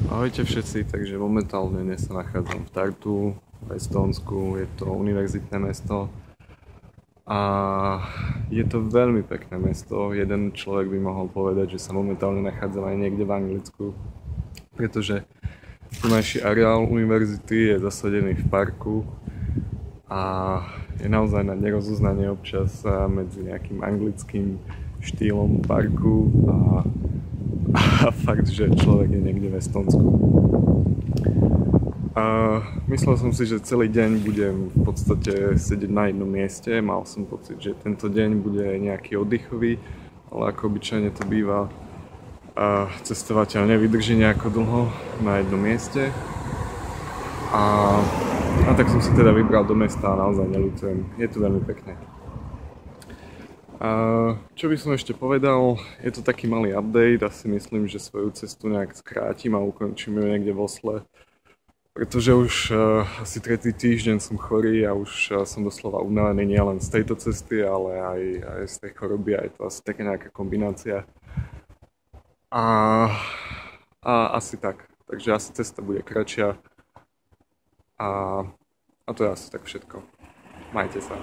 Ahojte všetci, takže momentálne dnes sa nachádzam v Tartu, v Estónsku, je to univerzitné mesto a je to veľmi pekné mesto. Jeden človek by mohol povedať, že sa momentálne nachádzam aj niekde v Anglicku, pretože tunajší areál univerzity je zasadený v parku a je naozaj na nerozoznanie občas medzi nejakým anglickým štýlom parku a fakt, že človek je niekde v Estonsku. A myslel som si, že celý deň budem v podstate sedieť na jednom mieste. Mal som pocit, že tento deň bude nejaký oddychový, ale ako obyčajne to býva, cestovateľ nevydrží nejako dlho na jednom mieste. A tak som sa teda vybral do mesta a naozaj neľutujem. Je tu veľmi pekné. Čo by som ešte povedal, je to taký malý update, asi myslím, že svoju cestu nejak skrátim a ukončím ju niekde v Osle, pretože už asi tretí týždeň som chorý a už som doslova unavený nielen z tejto cesty, ale aj z tej choroby, a je to asi taká nejaká kombinácia. A, a asi tak, takže asi cesta bude kratšia a to je asi tak všetko. Majte sa.